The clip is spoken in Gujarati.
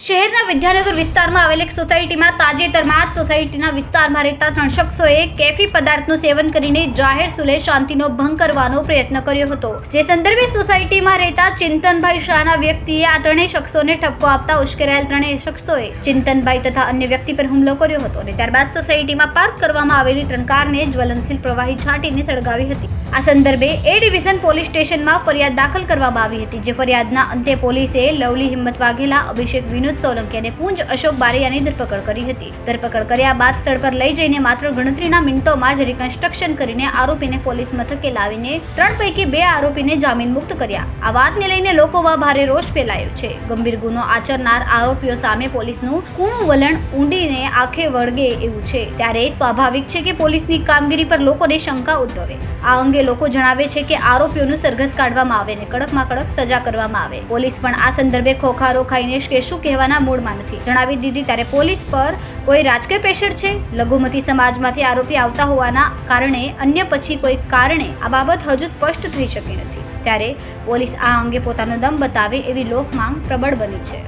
શહેરના વિદ્યાનગર વિસ્તારમાં આવેલ એક સોસાયટીમાં તાજેતરમાં જ સોસાયટીના વિસ્તારમાં રહેતા 3 શખ્સોએ કેફી પદાર્થનું સેવન કરીને જાહેર સુલે શાંતિનો ભંગ કરવાનો પ્રયત્ન કર્યો હતો। જે સંદર્ભે સોસાયટીમાં રહેતા ચિંતનભાઈ શાહના વ્યક્તિએ આ ત્રણેય શખ્સોને ઠપકો આપતા ઉશ્કેરાયેલ ત્રણેય શખ્સોએ ચિંતનભાઈ તથા અન્ય વ્યક્તિ પર હુમલો કર્યો હતો અને ત્યારબાદ સોસાયટીમાં પાર્ક કરવામાં આવેલી 3 કારને જ્વલનશીલ પ્રવાહી છાંટીને સળગાવી હતી। આ સંદર્ભે એ ડિવિઝન પોલીસ સ્ટેશનમાં ફરિયાદ દાખલ કરવામાં આવી હતી। જે ફરિયાદના અંતે પોલીસે લવલી હિંમત વાઘેલા, અભિષેક વિનોદ સોલંકી અને પૂંજ અશોક બારૈયાની ધરપકડ કરી હતી। ધરપકડ કર્યા બાદ સ્થળ પર લઈ જઈને માત્ર ગણતરીના મિનિટોમાં જ રિકન્સ્ટ્રક્શન કરીને આરોપીને પોલીસ મથકે લાવીને 3 પૈકી 2 આરોપીને જામીન મુક્ત કર્યા। આ વાતને લઈને લોકોમાં ભારે રોષ ફેલાયો છે। ગંભીર ગુનો આચરનાર આરોપીઓ સામે પોલીસનું કૂણું વલણ ઊંડીને આંખે વળગે એવું છે, ત્યારે સ્વાભાવિક છે કે પોલીસની કામગીરી પર લોકોને શંકા ઉદ્ભવે। આ અંગે લોકો જણાવે છે કે આરોપીઓનું સરઘસ કાઢવામાં આવે અને કડકમાં કડક સજા કરવામાં આવે। પોલીસ પણ આ સંદર્ભે ખોખારો ખાઈને કે શું કહેવાના મૂડમાં નથી જણાવી દીધી। ત્યારે પોલીસ પર કોઈ રાજકીય પ્રેશર છે? લઘુમતી સમાજમાંથી આરોપી આવતા હોવાના કારણે અન્ય પછી કોઈ કારણે આ બાબત હજુ સ્પષ્ટ થઈ શકી નથી। ત્યારે પોલીસ આ અંગે પોતાનો દમ બતાવે એવી લોકમાંગ પ્રબળ બની છે।